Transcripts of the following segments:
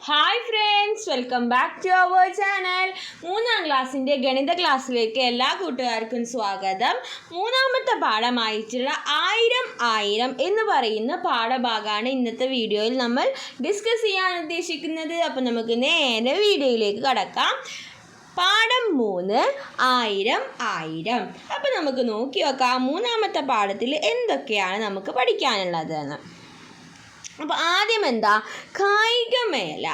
Hi friends, welcome back to our channel. 3ാം ക്ലാസ്സിൻ്റെ ഗണിത ക്ലാസ്സിലേക്ക് എല്ലാ കൂട്ടുകാർക്കും സ്വാഗതം. മൂന്നാമത്തെ പാഠമായിട്ടുള്ള 1000 എന്ന് പറയുന്ന പാഠഭാഗമാണ് ഇന്നത്തെ വീഡിയോയിൽ നമ്മൾ ഡിസ്കസ് ചെയ്യാൻ ഉദ്ദേശിക്കുന്നത്. അപ്പോൾ നമുക്ക് നേരെ വീഡിയോയിലേക്ക് കടക്കാം. പാഠം 3 1000. അപ്പോൾ നമുക്ക് നോക്കി നോക്കാം മൂന്നാമത്തെ പാഠത്തിൽ എന്തൊക്കെയാണ് നമുക്ക് പഠിക്കാനുള്ളതെന്ന്. അപ്പോൾ ആദ്യം എന്താ, കായികമേള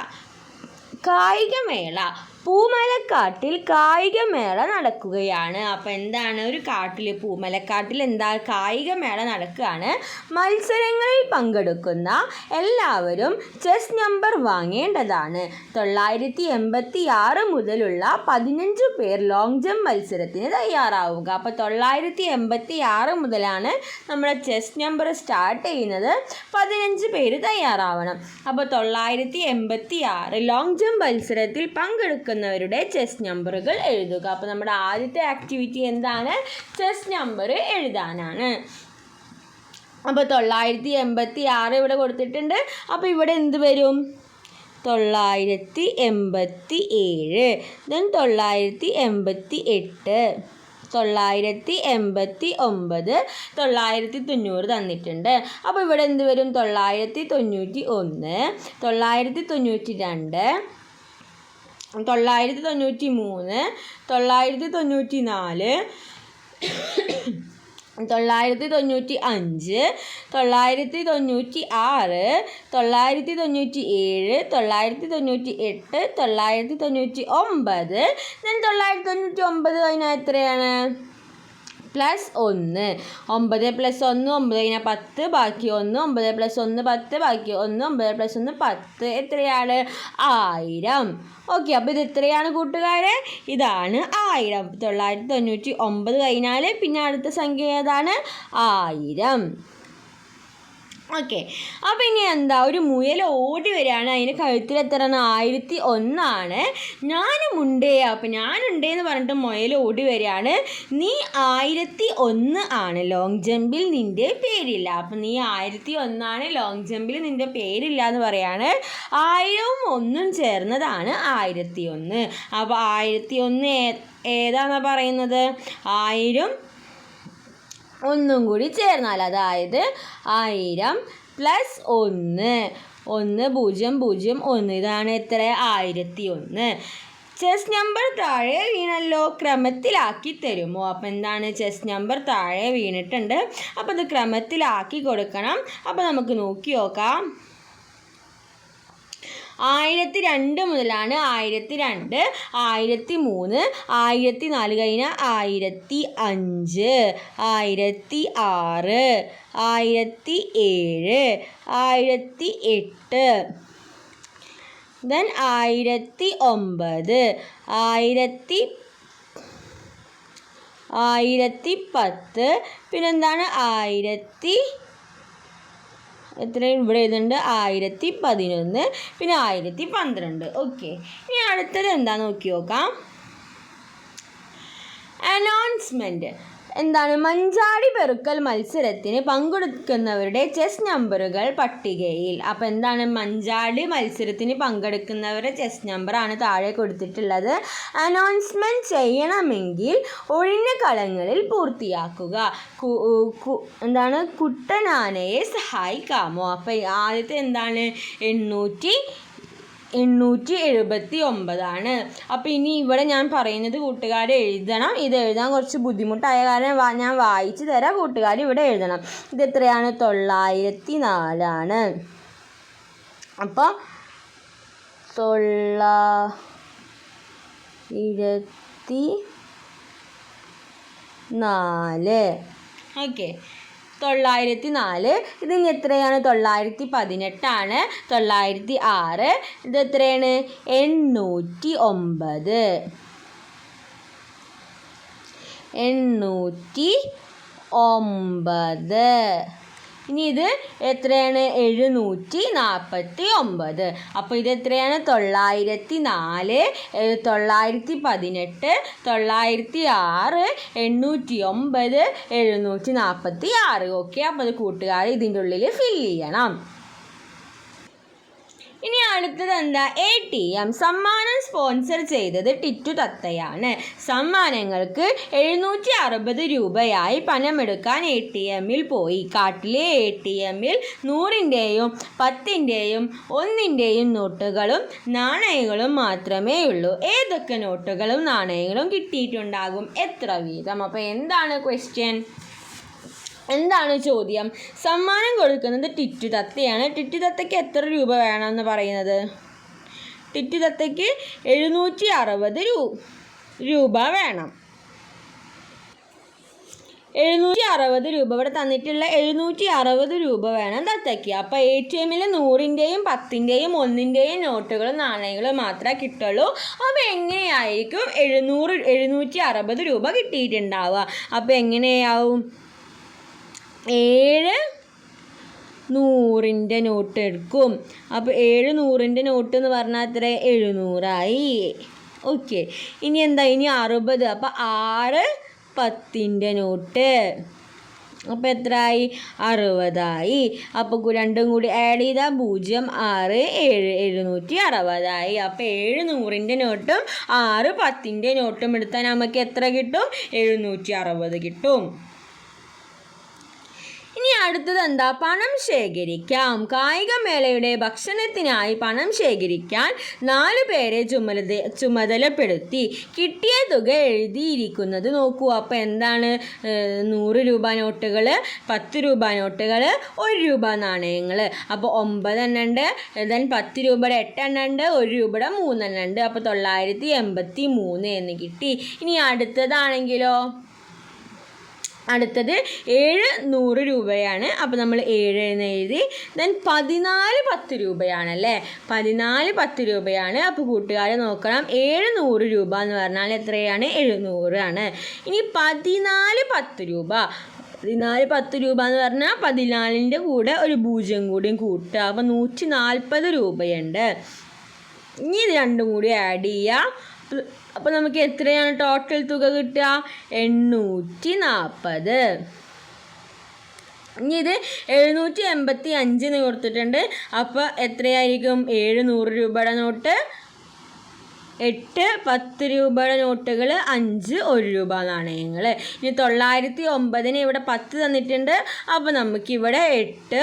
പൂമലക്കാട്ടിൽ കായികമേള നടക്കുകയാണ്. അപ്പോൾ എന്താണ്, ഒരു കാട്ടിൽ പൂമലക്കാട്ടിൽ എന്താ കായികമേള നടക്കുകയാണ്. മത്സരങ്ങളിൽ പങ്കെടുക്കുന്ന എല്ലാവരും ചെസ് നമ്പർ വാങ്ങേണ്ടതാണ്. 986 മുതലുള്ള 15 പേർ ലോങ് ജമ്പ് മത്സരത്തിന് തയ്യാറാവുക. അപ്പോൾ 986 മുതലാണ് നമ്മുടെ ചെസ് നമ്പർ സ്റ്റാർട്ട് ചെയ്യുന്നത്. 15 പേര് തയ്യാറാവണം. അപ്പോൾ 986 ലോങ് ജമ്പ് മത്സരത്തിൽ പങ്കെടുക്കുന്നവരുടെ ചെസ് നമ്പറുകൾ എഴുതുക. അപ്പോൾ നമ്മുടെ ആദ്യത്തെ ആക്ടിവിറ്റി എന്താണ്, ചെസ് നമ്പർ എഴുതാനാണ്. അപ്പോൾ 986 ഇവിടെ കൊടുത്തിട്ടുണ്ട്. അപ്പോൾ ഇവിടെ എന്ത് വരും, 987, ദെൻ 988, 989, 990 തന്നിട്ടുണ്ട്. അപ്പോൾ ഇവിടെ എന്ത് വരും, 991, 992, 993, 994, 995, 996, 997, 998, 999, then 999 അതിന് എത്രയാണ്, +1. 9 + 1 9, 10, ബാക്കി 1, 9 + 1 10, ബാക്കി 1, 9 + 1 10, എത്രയാണ്, 1000. ഓക്കെ, അപ്പോൾ ഇത് എത്രയാണ് കൂട്ടുകാരെ, ഇതാണ് 1000. 999 കഴിഞ്ഞാൽ പിന്നെ അടുത്ത സംഖ്യ ഏതാണ്, 1000. ഓക്കെ, അപ്പോൾ ഇനി എന്താ, ഒരു മുയൽ ഓടി വരികയാണ്. അതിന് കഴുത്തിൽ എത്രയാണ്, 1001. ഞാനുമുണ്ടേ. അപ്പോൾ ഞാനുണ്ടേ എന്ന് പറഞ്ഞിട്ട് മുയൽ ഓടി വരികയാണ്. നീ 1001 ആണ്, ലോങ് ജമ്പിൽ നിൻ്റെ പേരില്ല. അപ്പം നീ 1001 ലോങ് ജമ്പിൽ നിൻ്റെ പേരില്ല എന്ന് പറയാണ്. 1000ഉം 1ഉം ചേർന്നതാണ് 1001. അപ്പോൾ 1001 ഏതാണെന്നാണ് പറയുന്നത്, 1000 ഒന്നും കൂടി ചേർന്നാൽ, അതായത് 1000 + 1, 1001, ഇതാണ് എത്ര, 1001. ചെസ് നമ്പർ താഴെ വീണല്ലോ, ക്രമത്തിലാക്കി തരുമോ. അപ്പോൾ എന്താണ്, ചെസ് നമ്പർ താഴെ വീണിട്ടുണ്ട്. അപ്പോൾ ഇത് ക്രമത്തിലാക്കി കൊടുക്കണം. അപ്പോൾ നമുക്ക് നോക്കി നോക്കാം. 1002 മുതലാണ് 1002, 1003, 1004 കഴിഞ്ഞാൽ 1005, 1006, 1007, 1008, then 1009, 1010, പിന്നെന്താണ് എത്രയും ഇവിടെ എഴുതുന്നുണ്ട്, 1011, പിന്നെ 1012. ഓക്കെ, ഇനി അടുത്തത് എന്താ നോക്കി നോക്കാം. അനൗൺസ്മെൻറ്റ് എന്താണ്, മഞ്ചാടി പെറുക്കൽ മത്സരത്തിന് പങ്കെടുക്കുന്നവരുടെ ചെസ് നമ്പറുകൾ പട്ടികയിൽ. അപ്പോൾ എന്താണ്, മഞ്ചാടി മത്സരത്തിന് പങ്കെടുക്കുന്നവരുടെ ചെസ് നമ്പറാണ് താഴെ കൊടുത്തിട്ടുള്ളത്. അനൗൺസ്മെൻറ്റ് ചെയ്യണമെങ്കിൽ ഒഴിഞ്ഞ കളങ്ങളിൽ പൂർത്തിയാക്കുക. എന്താണ്, കുട്ടനാനയെ സഹായിക്കാമോ. അപ്പോൾ ആദ്യത്തെ എന്താണ്, 879. അപ്പോൾ ഇനി ഇവിടെ ഞാൻ പറയുന്നത് കൂട്ടുകാർ എഴുതണം. ഇത് എഴുതാൻ കുറച്ച് ബുദ്ധിമുട്ടായ കാരണം ഞാൻ വായിച്ചു തരാം, കൂട്ടുകാർ ഇവിടെ എഴുതണം. ഇത് എത്രയാണ്, 904. അപ്പോൾ 904. ഓക്കെ, 904. ഇതിന് എത്രയാണ്, 918, 906. ഇത് എത്രയാണ്, 809. ഇനി ഇത് എത്രയാണ്, 749. അപ്പോൾ ഇത് എത്രയാണ്, 904, 918, 906, 809, 746. ഓക്കെ, അപ്പോൾ അത് കൂട്ടുകാർ ഇതിൻ്റെ ഉള്ളിൽ ഫില്ല് ചെയ്യണം. ഇനി അടുത്തത് എന്താ? ATM. സമ്മാനം സ്പോൺസർ ചെയ്തത് ടിറ്റു തത്തയാണ്. സമ്മാനങ്ങൾക്ക് 760 രൂപയായി പണമെടുക്കാൻ ATMൽ പോയി. കാട്ടിലെ ATMൽ 100ൻ്റെയും 10ൻ്റെയും 1ൻ്റെയും നോട്ടുകളും നാണയങ്ങളും മാത്രമേ ഉള്ളൂ. ഏതൊക്കെ നോട്ടുകളും നാണയങ്ങളും കിട്ടിയിട്ടുണ്ടാകും? എത്ര വീതം? അപ്പോൾ എന്താണ് ക്വസ്റ്റ്യൻ? എന്താണ് ചോദ്യം? സമ്മാനം കൊടുക്കുന്നത് ടിറ്റു തത്തയാണ്. ടിറ്റു തത്തയ്ക്ക് എത്ര രൂപ വേണമെന്ന് പറയുന്നത്? ടിറ്റു തത്തയ്ക്ക് 760 രൂപ വേണം. 760 രൂപ ഇവിടെ തന്നിട്ടുള്ള 760 രൂപ വേണം തത്തയ്ക്ക്. അപ്പോൾ ATMൽ 100ൻ്റെയും 10ൻ്റെയും 1ൻ്റെയും നോട്ടുകളും നാണയങ്ങളും മാത്രമേ കിട്ടുള്ളൂ. അപ്പോൾ എങ്ങനെയായിരിക്കും 760 രൂപ കിട്ടിയിട്ടുണ്ടാവുക? അപ്പോൾ എങ്ങനെയാവും? 700ൻ്റെ നോട്ട് എടുക്കും. അപ്പോൾ 700ൻ്റെ നോട്ട് എന്ന് പറഞ്ഞാൽ എത്ര? 700ആയി. ഓക്കെ, ഇനി എന്താ? ഇനി 60. അപ്പോൾ 6 10ൻ്റെ നോട്ട്. അപ്പോൾ എത്രയായി? 60ആയി. അപ്പോൾ രണ്ടും കൂടി ആഡ് ചെയ്താൽ 0 6 7 760ആയി. അപ്പോൾ 700ൻ്റെ നോട്ടും 6 10ൻ്റെ നോട്ടും എടുത്താൽ നമുക്ക് എത്ര കിട്ടും? 760 കിട്ടും. ഇനി അടുത്തത് എന്താ? പണം ശേഖരിക്കാം. കായികമേളയുടെ ഭക്ഷണത്തിനായി പണം ശേഖരിക്കാൻ 4 പേരെ ചുമതലപ്പെടുത്തി. കിട്ടിയ തുക എഴുതിയിരിക്കുന്നത് നോക്കൂ. അപ്പോൾ എന്താണ്? 100 രൂപ നോട്ടുകൾ, 10 രൂപ നോട്ടുകൾ, 1 രൂപ നാണയങ്ങൾ. അപ്പോൾ 9 എണ്ണം ഉണ്ട്. ദെൻ 10 രൂപയുടെ 8 എണ്ണം ഉണ്ട്, 1 രൂപയുടെ 3 എണ്ണം ഉണ്ട്. അപ്പോൾ 983 എന്ന് കിട്ടി. ഇനി അടുത്തതാണെങ്കിലോ? അടുത്തത് 700 രൂപയാണ്. അപ്പോൾ നമ്മൾ 7 എന്ന് എഴുതി. ദെൻ 14 10 രൂപയാണല്ലേ? 14 10 രൂപയാണ്. അപ്പോൾ കൂട്ടുകാർ നോക്കണം, 700 രൂപ എന്ന് പറഞ്ഞാൽ എത്രയാണ്? 700 ആണ്. ഇനി 14 10 രൂപ. 14 10 രൂപ എന്ന് പറഞ്ഞാൽ 14ൻ്റെ കൂടെ ഒരു 0 കൂടിയും കൂട്ടുക. അപ്പോൾ 140 രൂപയുണ്ട്. ഇനി ഇത് രണ്ടും കൂടി ആഡ് ചെയ്യുക. അപ്പോൾ നമുക്ക് എത്രയാണ് ടോട്ടൽ തുക കിട്ടുക? 840. ഇനി ഇത് 785 എന്ന് കൊടുത്തിട്ടുണ്ട്. അപ്പോൾ എത്രയായിരിക്കും? 700 രൂപയുടെ നോട്ട്, 8 10 രൂപയുടെ നോട്ടുകൾ, 5 1 രൂപ നാണയങ്ങൾ. ഇനി 909 ഇവിടെ 10 തന്നിട്ടുണ്ട്. അപ്പോൾ നമുക്കിവിടെ 8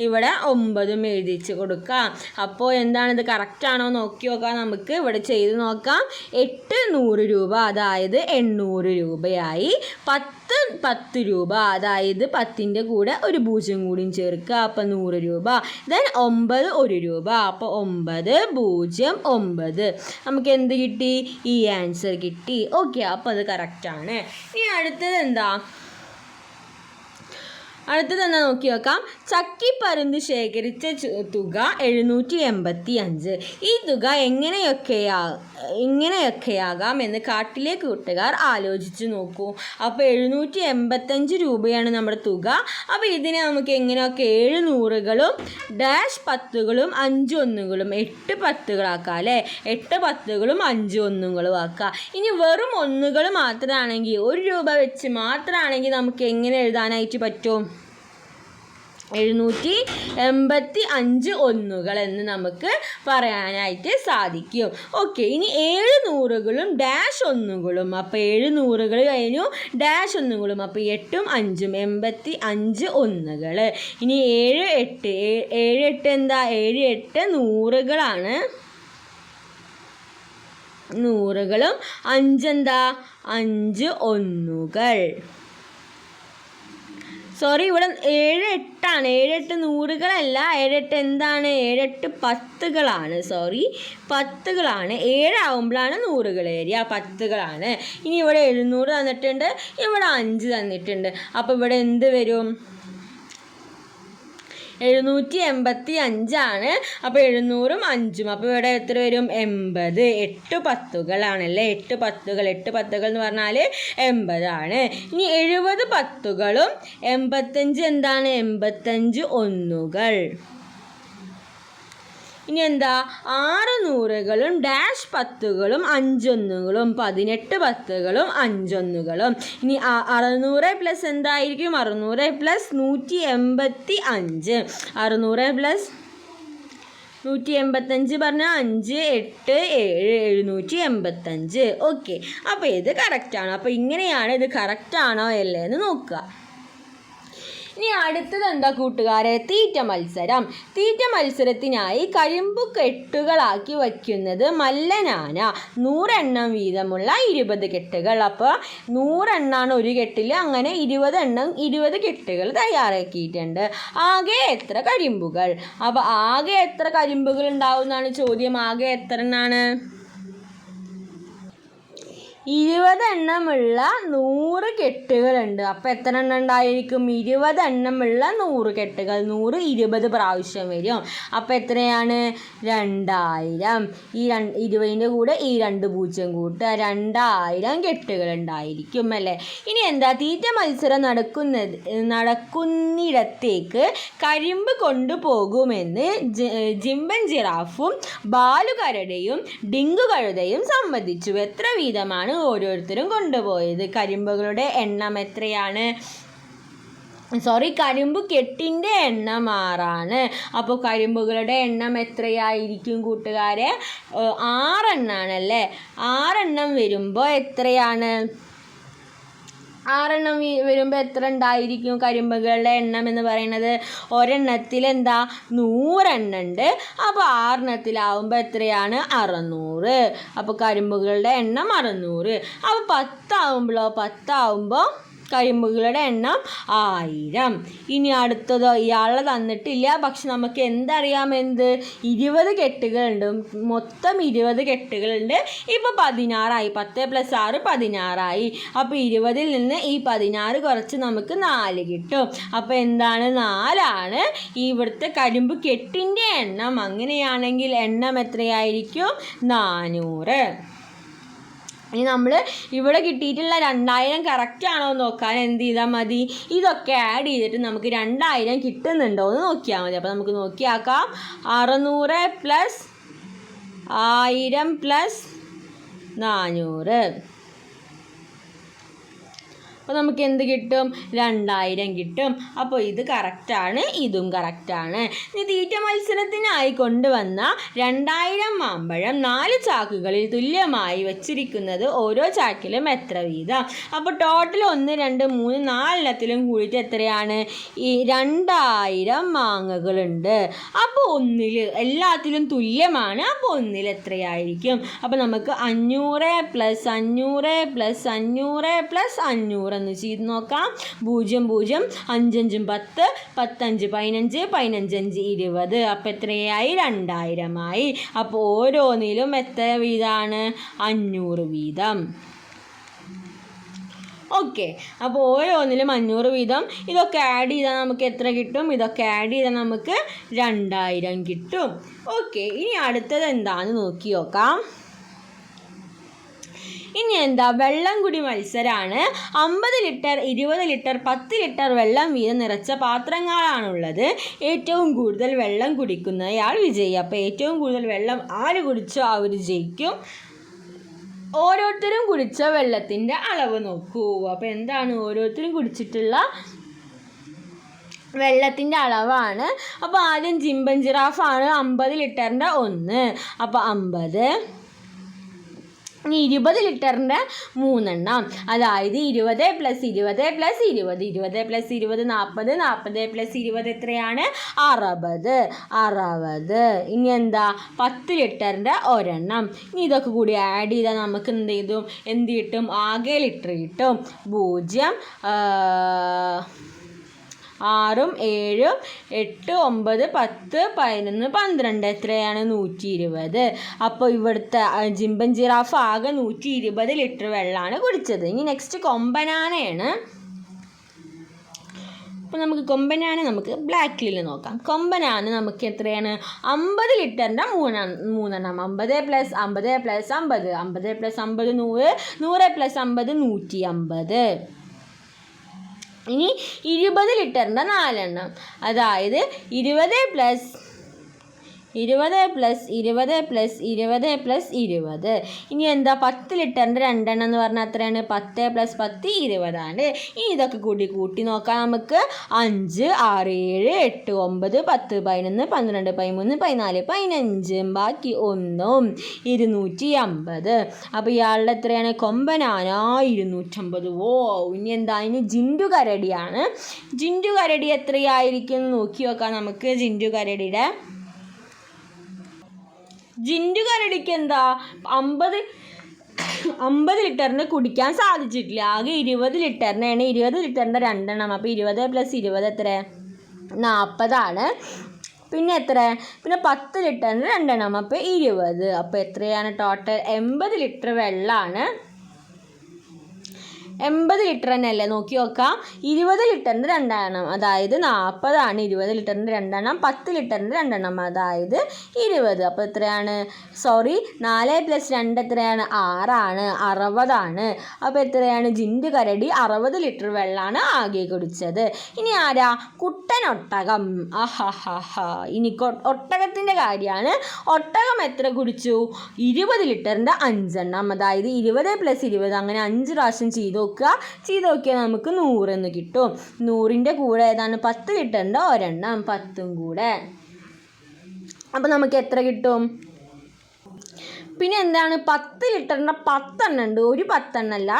ഇവിടെ 9 എഴുതിച്ച് കൊടുക്കാം. അപ്പോൾ എന്താണിത്? കറക്റ്റാണോ നോക്കി നോക്കാം. നമുക്ക് ഇവിടെ ചെയ്ത് നോക്കാം. 8 100 രൂപ, അതായത് 800 രൂപയായി. 10 രൂപ, അതായത് 10ൻ്റെ കൂടെ ഒരു 0 കൂടിയും ചേർക്കുക. അപ്പോൾ 100 രൂപ. ദെൻ 9 1 രൂപ. അപ്പോൾ 9 0 9. നമുക്ക് എന്ത് കിട്ടി? ഈ ആൻസർ കിട്ടി. ഓക്കെ, അപ്പോൾ അത് കറക്റ്റാണ്. ഇനി അടുത്തത് എന്താ നോക്കി നോക്കാം. ചക്കിപ്പരുന്ത് ശേഖരിച്ച തുക 785. ഈ തുക എങ്ങനെയൊക്കെയാകാം എന്ന് കാട്ടിലെ കൂട്ടുകാർ ആലോചിച്ച് നോക്കൂ. അപ്പോൾ 785 രൂപയാണ് നമ്മുടെ തുക. അപ്പോൾ ഇതിനെ നമുക്ക് എങ്ങനെയൊക്കെ 700കളും ഡാഷ് 10കളും 5 1കളും 8 10കളാക്കാം അല്ലേ? 8 10കളും 5 1കളും ആക്കാം. ഇനി വെറും 1കൾ മാത്രമാണെങ്കിൽ, 1 രൂപ വെച്ച് മാത്രമാണെങ്കിൽ നമുക്ക് എങ്ങനെ എഴുതാനായിട്ട് പറ്റും? 785 1കൾ എന്ന് നമുക്ക് പറയാനായിട്ട് സാധിക്കും. ഓക്കെ, ഇനി 700കളും ഡാഷ് 1കളും. അപ്പോൾ 700കൾ കഴിഞ്ഞു, ഡാഷ് 1കളും. അപ്പോൾ 8ഉം 5ഉം 85 1കൾ. ഇനി 7 8 എന്താ? 7 8 100കളാണ്. 100കളും 5 എന്താ? 5 1കൾ. സോറി, ഇവിടെ 7 8 7 8 100കളല്ല. 7 8 എന്താണ്? 7 8 10കളാണ്. സോറി, 10കളാണ്. 7 ആവുമ്പോഴാണ് 100കൾ വരിക. 10കളാണ്. ഇനി ഇവിടെ 700 തന്നിട്ടുണ്ട്, ഇവിടെ 5 തന്നിട്ടുണ്ട്. അപ്പോൾ ഇവിടെ എന്ത് വരും? 785 ആണ്. അപ്പോൾ 700ഉം 5ഉം. അപ്പോൾ ഇവിടെ എത്ര വരും? 80. 8 10കളാണല്ലേ? 8 10കൾ എന്ന് പറഞ്ഞാൽ 80 ആണ്. ഇനി 70 10കളും 85 എന്താണ്? 85 1കൾ. ഇനി എന്താ? 6 100കളും ഡാഷ് 10കളും 5 1കളും 18 10കളും 5 1കളും. ഇനി 600 പ്ലസ് എന്തായിരിക്കും? 600 പ്ലസ് 185. 600 പ്ലസ് 185 പറഞ്ഞാൽ 5 8 7 785. ഓക്കെ, അപ്പോൾ ഇത് കറക്റ്റാണ്. അപ്പോൾ ഇങ്ങനെയാണ് ഇത് കറക്റ്റാണോ അല്ലേ എന്ന് നോക്കുക. ഇനി അടുത്തത് എന്താ കൂട്ടുകാരെ? തീറ്റ മത്സരം. തീറ്റ മത്സരത്തിനായി കരിമ്പു കെട്ടുകളാക്കി വയ്ക്കുന്നത് മല്ലനാന. 100 എണ്ണം വീതമുള്ള 20 കെട്ടുകൾ. അപ്പോൾ 100 എണ്ണമാണ് ഒരു കെട്ടിൽ, അങ്ങനെ 20 എണ്ണം 20 കെട്ടുകൾ തയ്യാറാക്കിയിട്ടുണ്ട്. ആകെ എത്ര കരിമ്പുകൾ? അപ്പോൾ ആകെ എത്ര കരിമ്പുകൾ ഉണ്ടാവും എന്നാണ് ചോദ്യം. ആകെ എത്ര എണ്ണമാണ്? 20 എണ്ണമുള്ള 100 കെട്ടുകളുണ്ട്. അപ്പോൾ എത്ര എണ്ണം ഉണ്ടായിരിക്കും? 20 എണ്ണമുള്ള 100 കെട്ടുകൾ. 100 20 പ്രാവശ്യം വരും. അപ്പോൾ എത്രയാണ്? 2000. ഈ 20ൻ്റെ കൂടെ ഈ 2 പൂജ്യം കൂട്ടുക, 2000 കെട്ടുകൾ ഉണ്ടായിരിക്കും അല്ലേ. ഇനി എന്താ? തീറ്റ മത്സരം നടക്കുന്നിടത്തേക്ക് കരിമ്പ് കൊണ്ടുപോകുമെന്ന് ജിംബൻ ജിറാഫും ബാലുകരടിയും ഡിങ്കുകഴുതയും സമ്മതിച്ചു. എത്ര വീതമാണ് ഓരോരുത്തരും കൊണ്ടുപോയത്? കരിമ്പുകളുടെ എണ്ണം എത്രയാണ്? കരിമ്പു കെട്ടിൻ്റെ എണ്ണം 6ആണ്. അപ്പോൾ കരിമ്പുകളുടെ എണ്ണം എത്രയായിരിക്കും കൂട്ടുകാരെ? 6 എണ്ണാണല്ലേ. 6 എണ്ണം വരുമ്പോൾ എത്രയാണ്? 6 എണ്ണം വരുമ്പോൾ എത്ര ഉണ്ടായിരിക്കും കരിമ്പുകളുടെ എണ്ണം എന്ന് പറയുന്നത്? ഒരെണ്ണത്തിൽ എന്താ 100 എണ്ണം ഉണ്ട്. അപ്പോൾ 6 എണ്ണത്തിലാവുമ്പോൾ എത്രയാണ്? 600. അപ്പോൾ കരിമ്പുകളുടെ എണ്ണം 600. അപ്പോൾ 10 ആവുമ്പോൾ കരിമ്പുകളുടെ എണ്ണം 1000. ഇനി അടുത്തതോ? ഇയാളെ തന്നിട്ടില്ല, പക്ഷെ നമുക്ക് എന്തറിയാം? 20 കെട്ടുകളുണ്ട്. മൊത്തം 20 കെട്ടുകളുണ്ട്. ഇപ്പോൾ 16ആയി. 10 + 6 16ആയി. അപ്പോൾ 20ൽ നിന്ന് ഈ 16 കുറച്ച് നമുക്ക് 4 കിട്ടും. അപ്പോൾ എന്താണ്? 4ആണ് ഇവിടുത്തെ കരിമ്പ് കെട്ടിൻ്റെ എണ്ണം. അങ്ങനെയാണെങ്കിൽ എണ്ണം എത്രയായിരിക്കും? 400. ഇനി നമ്മൾ ഇവിടെ കിട്ടിയിട്ടുള്ള 2000 കറക്റ്റാണോ എന്ന് നോക്കാൻ എന്ത് ചെയ്താൽ മതി? ഇതൊക്കെ ആഡ് ചെയ്തിട്ട് നമുക്ക് 2000 കിട്ടുന്നുണ്ടോ എന്ന് നോക്കിയാൽ മതി. അപ്പോൾ നമുക്ക് നോക്കിയാക്കാം. 600 + 1000 + 400. അപ്പോൾ നമുക്ക് എന്ത് കിട്ടും? 2000 കിട്ടും. അപ്പോൾ ഇത് കറക്റ്റാണ്, ഇതും കറക്റ്റാണ്. ഇനി തീറ്റ മത്സരത്തിനായി കൊണ്ടുവന്ന 2000 മാമ്പഴം 4 ചാക്കുകളിൽ തുല്യമായി വച്ചിരിക്കുന്നത് ഓരോ ചാക്കിലും എത്ര വീതം? അപ്പോൾ ടോട്ടൽ 1 2 3 4 എണ്ണത്തിലും കൂടിയിട്ട് എത്രയാണ്? ഈ 2000 മാങ്ങകളുണ്ട്. അപ്പോൾ എല്ലാത്തിലും തുല്യമാണ്. അപ്പോൾ 1 എത്രയായിരിക്കും? അപ്പോൾ നമുക്ക് 500 + 500 + 500 + 500 എന്ന് ചെയ്ത് നോക്കാം. 0 0 5 5 10 10 5 15 15 20. അപ്പോൾ എത്രയായി? 2000 ആയി. അപ്പോൾ ഓരോന്നിലും എത്ര വീതമാണ്? 500 വീതം. ഓക്കെ, അപ്പോൾ ഓരോന്നിലും 500 വീതം. ഇതൊക്കെ ആഡ് ചെയ്താൽ നമുക്ക് എത്ര കിട്ടും? ഇതൊക്കെ ആഡ് ചെയ്താൽ നമുക്ക് 2000 കിട്ടും. ഓക്കെ, ഇനി അടുത്തത് എന്താണെന്ന് നോക്കി നോക്കാം. ഇനി എന്താ? വെള്ളം കുടി മത്സരമാണ്. 50 ലിറ്റർ 20 ലിറ്റർ 10 ലിറ്റർ വെള്ളം വീതം നിറച്ച പാത്രങ്ങളാണുള്ളത്. ഏറ്റവും കൂടുതൽ വെള്ളം കുടിക്കുന്നയാൾ വിജയി. അപ്പോൾ ഏറ്റവും കൂടുതൽ വെള്ളം ആര് കുടിച്ചോ അവർ ജയിക്കും. ഓരോരുത്തരും കുടിച്ച വെള്ളത്തിൻ്റെ അളവ് നോക്കൂ. അപ്പോൾ എന്താണ്? ഓരോരുത്തരും കുടിച്ചിട്ടുള്ള വെള്ളത്തിൻ്റെ അളവാണ്. അപ്പോൾ ആദ്യം ജിംബൻ ജിറാഫാണ്. 50 ലിറ്ററിൻ്റെ 1. അപ്പോൾ 50. 20 ലിറ്ററിൻ്റെ 3 എണ്ണം. അതായത് 20 + 20 + 20 20 + 20 40 40 + 20 എത്രയാണ്? 60. ഇനി എന്താ? 10 ലിറ്ററിൻ്റെ 1 എണ്ണം. ഇനി ഇതൊക്കെ കൂടി ആഡ് ചെയ്താൽ നമുക്ക് എന്ത് കിട്ടും? ആകെ ലിറ്റർ കിട്ടും. 0 6 7 8 9 10 11 12 എത്രയാണ്? 120. അപ്പോൾ ഇവിടുത്തെ ജിംബൻ ജിറാഫ് ആകെ 120 ലിറ്റർ വെള്ളമാണ് കുടിച്ചത്. ഇനി നെക്സ്റ്റ് കൊമ്പനാനയാണ്. അപ്പോൾ നമുക്ക് കൊമ്പനാന നമുക്ക് ബ്ലാക്കിൽ നോക്കാം. കൊമ്പനാന നമുക്ക് എത്രയാണ്? 50 ലിറ്ററിൻ്റെ 3 എണ്ണം. 50 + 50 + 50 50 + 50 100 100 + 50 150. ഇനി 20 ലിറ്ററിൻ്റെ 4 എണ്ണം. അതായത് 20 + 20 പ്ലസ് 20 പ്ലസ് 20 പ്ലസ് 20. ഇനി എന്താ 10 ലിറ്ററിൻ്റെ രണ്ടെണ്ണം എന്ന് പറഞ്ഞാൽ എത്രയാണ്? 10 പ്ലസ് 10 20 ഇനി ഇതൊക്കെ കൂട്ടി നോക്കാം നമുക്ക്. 5 6 7 8 9 10 11 12 13 14 15 ബാക്കി 1 250. അപ്പോൾ ഇയാളുടെ എത്രയാണ്? കൊമ്പനാന 250. ഓ ഇനി എന്താ? ഇനി ജിൻഡു കരടിയാണ്. ജിൻഡു കരടി എത്രയായിരിക്കും നോക്കി നോക്കാം നമുക്ക്. ജിൻഡു കരടിക്ക് എന്താ 50 ലിറ്ററിന് കുടിക്കാൻ സാധിച്ചിട്ടില്ല. ആകെ 20 ലിറ്ററിനാണ്. 20 ലിറ്ററിൻ്റെ രണ്ടെണ്ണം. അപ്പോൾ 20 പ്ലസ് 20 എത്ര? 40. പിന്നെ എത്ര? പിന്നെ 10 ലിറ്ററിന് രണ്ടെണ്ണം. അപ്പോൾ 20. അപ്പോൾ എത്രയാണ് ടോട്ടൽ? 80 ലിറ്റർ വെള്ളമാണ്. 80 ലിറ്റർ തന്നെയല്ലേ? നോക്കി നോക്കാം. 20 ലിറ്ററിൻ്റെ രണ്ടെണ്ണം അതായത് 40. 20 ലിറ്ററിൻ്റെ രണ്ടെണ്ണം. 10 ലിറ്ററിൻ്റെ രണ്ടെണ്ണം അതായത് 20. അപ്പോൾ എത്രയാണ്? 4 പ്ലസ് 2 എത്രയാണ്? 6 60. അപ്പോൾ എത്രയാണ്? ജിൻഡു കരടി 60 ലിറ്റർ വെള്ളമാണ് ആകെ കുടിച്ചത്. ഇനി ആരാ? കുട്ടനൊട്ടകം. ഇനി ഒട്ടകത്തിൻ്റെ കാര്യമാണ്. ഒട്ടകം എത്ര കുടിച്ചു? 20 ലിറ്ററിൻ്റെ 5 അതായത് 20 പ്ലസ് 20 അങ്ങനെ 5 പ്രാവശ്യം ചെയ്ത് നോക്കിയാൽ നമുക്ക് 100 എന്ന് കിട്ടും. 100ൻ്റെ കൂടെ ഏതാണ്? 10 ലിറ്ററിൻ്റെ ഒരെണ്ണം 10ഉം കൂടെ. അപ്പോൾ നമുക്ക് എത്ര കിട്ടും? പിന്നെ എന്താണ്? 10 ലിറ്ററിൻ്റെ 10 എണ്ണം ഉണ്ട്. ഒരു 10 എണ്ണമല്ല.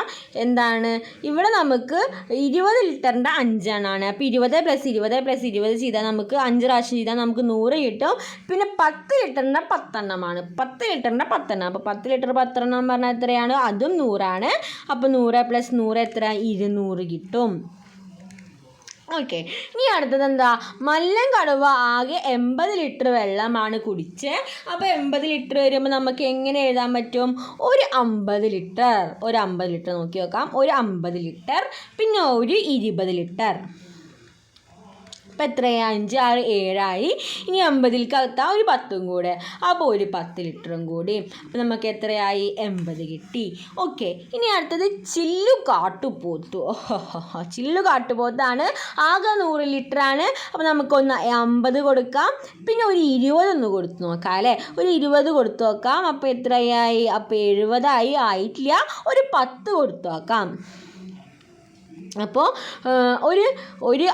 എന്താണ്? ഇവിടെ നമുക്ക് 20 ലിറ്ററിൻ്റെ 5 എണ്ണമാണ്. അപ്പോൾ 20 പ്ലസ് 20 പ്ലസ് 20 ചെയ്താൽ നമുക്ക് 5 പ്രാവശ്യം ചെയ്താൽ നമുക്ക് 100 കിട്ടും. പിന്നെ 10 ലിറ്ററിൻ്റെ 10 എണ്ണമാണ്. 10 ലിറ്ററിൻ്റെ 10 എണ്ണം. അപ്പോൾ 10 ലിറ്റർ 10 എണ്ണം പറഞ്ഞാൽ എത്രയാണ്? അതും 100. അപ്പോൾ 100 പ്ലസ് 100 എത്ര? 200 കിട്ടും. ഓക്കെ. ഇനി അടുത്തത് എന്താ? മല്ലൻ കടുവ ആകെ 80 ലിറ്റർ വെള്ളമാണ് കുടിച്ചത്. അപ്പോൾ 80 ലിറ്റർ വരുമ്പോൾ നമുക്ക് എങ്ങനെ എഴുതാൻ പറ്റും? ഒരു 50 ലിറ്റർ നോക്കി നോക്കാം. ഒരു 50 ലിറ്റർ പിന്നെ ഒരു 20 ലിറ്റർ. അപ്പോൾ എത്രയാണ്? 5 6 7 ഇനി 50ലേക്ക് അകത്താം ഒരു 10ഉം കൂടെ. അപ്പോൾ ഒരു 10 ലിറ്ററും കൂടി. അപ്പോൾ നമുക്ക് എത്രയായി? 80 കിട്ടി. ഓക്കെ. ഇനി അടുത്തത് ചില്ലു കാട്ടുപോത്താണ്. ആകെ 100 ലിറ്ററാണ്. അപ്പോൾ നമുക്കൊന്ന് 50 കൊടുക്കാം. പിന്നെ ഒരു 20 ഒന്ന് കൊടുത്തു നോക്കാം അല്ലേ? ഒരു 20 കൊടുത്തു നോക്കാം. അപ്പോൾ എത്രയായി? അപ്പോൾ 70 ആയിട്ടില്ല. ഒരു 10 കൊടുത്തു നോക്കാം. അപ്പോൾ ഒരു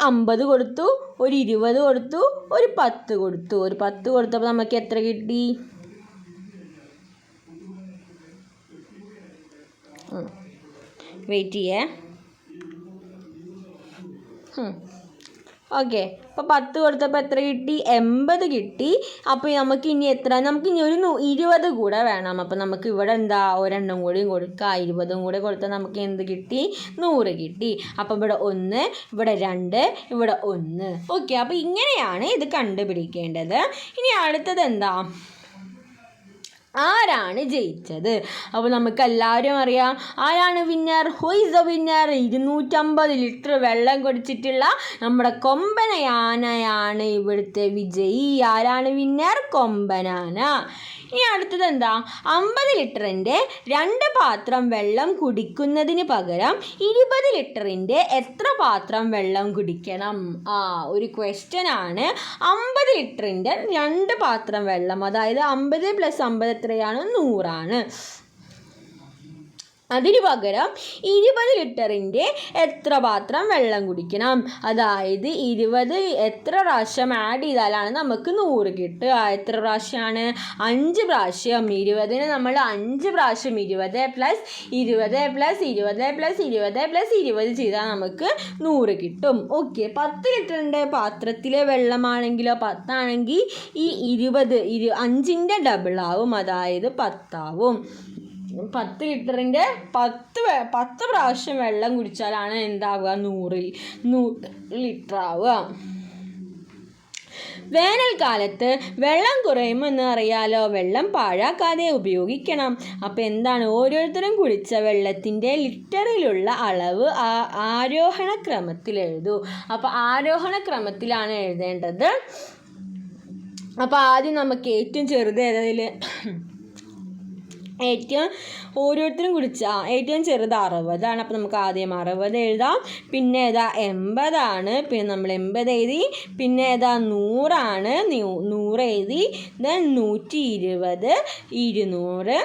50 കൊടുത്തു, ഒരു 20 കൊടുത്തു, ഒരു 10 കൊടുത്തു. ഒരു 10 കൊടുത്തപ്പോൾ നമുക്ക് എത്ര കിട്ടി? വെയിറ്റ് ചെയ്യേ. ഓക്കെ. അപ്പോൾ 10 കൊടുത്തപ്പോൾ എത്ര കിട്ടി? 80 കിട്ടി. അപ്പോൾ നമുക്ക് ഇനി എത്ര? നമുക്ക് ഇനി ഒരു 20 കൂടെ വേണം. അപ്പോൾ നമുക്ക് ഇവിടെ എന്താ? ഒരെണ്ണം കൂടിയും കൊടുക്കുക. 20ഉം കൂടെ കൊടുത്താൽ നമുക്ക് എന്ത് കിട്ടി? 100 കിട്ടി. അപ്പോൾ ഇവിടെ 1, ഇവിടെ 2, ഇവിടെ 1. ഓക്കെ. അപ്പോൾ ഇങ്ങനെയാണ് ഇത് കണ്ടുപിടിക്കേണ്ടത്. ഇനി അടുത്തത് എന്താ? ആരാണ് ജയിച്ചത്? അപ്പോൾ നമുക്ക് എല്ലാവരും അറിയാം ആരാണ് winner. Who is the winner? 250 litre വെള്ളം കുടിച്ചിട്ടുള്ള നമ്മുടെ കൊമ്പനാനയാണ് ഇവിടുത്തെ വിജയി. ആരാണ് വിന്നർ? കൊമ്പനാന. ഇനി അടുത്തത് എന്താ? 50 ലിറ്ററിൻ്റെ 2 പാത്രം വെള്ളം കുടിക്കുന്നതിന് പകരം 20 ലിറ്ററിൻ്റെ എത്ര പാത്രം വെള്ളം കുടിക്കണം? ഒരു ക്വസ്റ്റ്യൻ ആണ്. 50 ലിറ്ററിൻ്റെ 2 പാത്രം വെള്ളം അതായത് 50 പ്ലസ് 50 എത്രയാണ്? 100. അതിന് പകരം 20 ലിറ്ററിൻ്റെ എത്ര പാത്രം വെള്ളം കുടിക്കണം? അതായത് 20 എത്ര പ്രാവശ്യം ആഡ് ചെയ്താലാണ് നമുക്ക് 100 കിട്ടുക? എത്ര പ്രാവശ്യമാണ്? 5 പ്രാവശ്യം. 20ന് നമ്മൾ 5 പ്രാവശ്യം 20 പ്ലസ് 20 പ്ലസ് 20 പ്ലസ് 20 പ്ലസ് 20 ചെയ്താൽ നമുക്ക് 100 കിട്ടും. ഓക്കെ. 10 ലിറ്ററിൻ്റെ പാത്രത്തിലെ വെള്ളമാണെങ്കിലോ 10 ആണെങ്കിൽ ഈ 5ൻ്റെ ഡബിൾ ആവും, അതായത് 10 ആവും. 10 ലിറ്ററിൻ്റെ 10 പ്രാവശ്യം വെള്ളം കുടിച്ചാലാണ് എന്താവുക? 100 ലിറ്റർ ആവുക. വേനൽക്കാലത്ത് വെള്ളം കുറയുമെന്ന് അറിയാലോ. വെള്ളം പാഴാക്കാതെ ഉപയോഗിക്കണം. അപ്പോൾ എന്താണ്? ഓരോരുത്തരും കുടിച്ച വെള്ളത്തിൻ്റെ ലിറ്ററിലുള്ള അളവ് ആരോഹണ ക്രമത്തിൽ എഴുതൂ. അപ്പോൾ ആരോഹണ ക്രമത്തിലാണ് എഴുതേണ്ടത്. അപ്പോൾ ആദ്യം നമുക്ക് ഏറ്റവും ചെറുത് ഏതിൽ? ഏറ്റവും ഓരോരുത്തരും കുടിച്ച ഏറ്റവും ചെറുത് 60 അപ്പോൾ നമുക്ക് ആദ്യം 60 എഴുതാം. പിന്നെ ഏതാ 80, പിന്നെ നമ്മൾ 80 എഴുതി. പിന്നെ ഏതാ 100, 100 എഴുതി. ദെൻ 120, 200,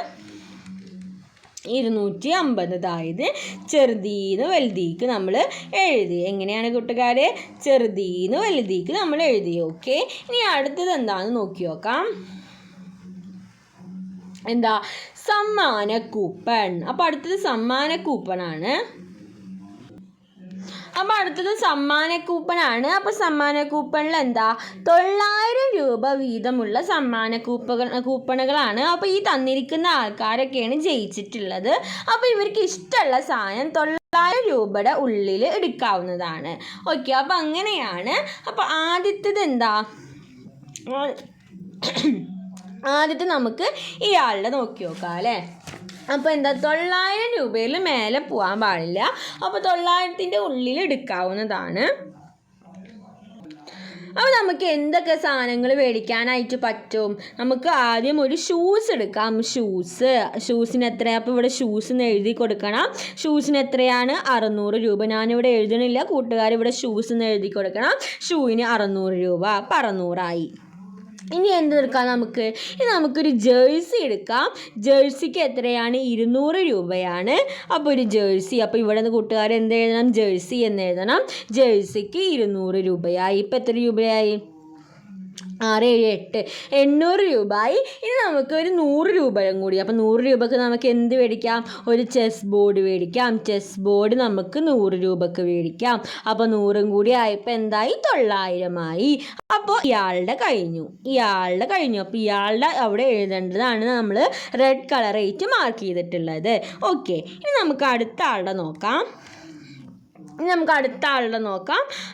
250. അതായത് ചെറുതീന്ന് വലുതീക്ക് നമ്മൾ എഴുതി. എങ്ങനെയാണ് കൂട്ടുകാരെ? ചെറുതീന്ന് വലുതീക്ക് നമ്മൾ എഴുതി. ഓക്കെ, ഇനി അടുത്തത് എന്താണെന്ന് നോക്കി നോക്കാം. എന്താ? സമ്മാന കൂപ്പൺ. അപ്പോൾ അടുത്തത് സമ്മാന കൂപ്പണാണ്. അപ്പോൾ സമ്മാന കൂപ്പണിൽ എന്താ? 900 രൂപ വീതമുള്ള സമ്മാന കൂപ്പണുകളാണ്. അപ്പോൾ ഈ തന്നിരിക്കുന്ന ആൾക്കാരൊക്കെയാണ് ജയിച്ചിട്ടുള്ളത്. അപ്പോൾ ഇവർക്ക് ഇഷ്ടമുള്ള സാധനം 900 രൂപയുടെ ഉള്ളിൽ എടുക്കാവുന്നതാണ്. ഓക്കെ, അപ്പോൾ അങ്ങനെയാണ്. അപ്പോൾ ആദ്യത്തേത് എന്താ? ആദ്യത്തെ നമുക്ക് ഇയാളുടെ നോക്കി നോക്കാം അല്ലേ. അപ്പോൾ എന്താ? 900 രൂപയിൽ മേലെ പോകാൻ പാടില്ല. അപ്പോൾ 900ൻ്റെ ഉള്ളിൽ എടുക്കാവുന്നതാണ്. അപ്പോൾ നമുക്ക് എന്തൊക്കെ സാധനങ്ങൾ മേടിക്കാനായിട്ട് പറ്റും? നമുക്ക് ആദ്യം ഒരു ഷൂസ് എടുക്കാം. ഷൂസിന് എത്രയാണ്? അപ്പോൾ ഇവിടെ ഷൂസിന് എഴുതി കൊടുക്കണം. ഷൂസിന് എത്രയാണ്? 600 രൂപ. ഞാനിവിടെ എഴുതണില്ല, കൂട്ടുകാർ ഇവിടെ ഷൂസിന് എഴുതി കൊടുക്കണം. ഷൂവിന് 600 രൂപ. അപ്പോൾ 600 ഇനി എന്തെടുക്കാം നമുക്ക്? ഇനി നമുക്കൊരു ജേഴ്സി എടുക്കാം. ജേഴ്സിക്ക് എത്രയാണ്? 200 രൂപയാണ്. അപ്പോൾ ഒരു ജേഴ്സി, അപ്പോൾ ഇവിടെ നിന്ന് കൂട്ടുകാർ എന്ത് എഴുതണം? ജേഴ്സി എന്ന് എഴുതണം. ജേഴ്സിക്ക് 200 രൂപയായി. ഇപ്പോൾ എത്ര രൂപയായി? 6, 7, 8, 800 രൂപയായി. ഇനി നമുക്ക് ഒരു 100 രൂപയും കൂടി. അപ്പോൾ 100 രൂപക്ക് നമുക്ക് എന്ത് മേടിക്കാം? ഒരു ചെസ് ബോർഡ് മേടിക്കാം. ചെസ് ബോർഡ് നമുക്ക് 100 രൂപക്ക് മേടിക്കാം. അപ്പോൾ 100 കൂടി ആയപ്പോൾ എന്തായി? 900 അപ്പോൾ ഇയാളുടെ കഴിഞ്ഞു. അപ്പോൾ ഇയാളുടെ അവിടെ എഴുതേണ്ടതാണ് നമ്മൾ റെഡ് കളറായിട്ട് മാർക്ക് ചെയ്തിട്ടുള്ളത്. ഓക്കെ, ഇനി നമുക്ക് അടുത്ത ആളുടെ നോക്കാം.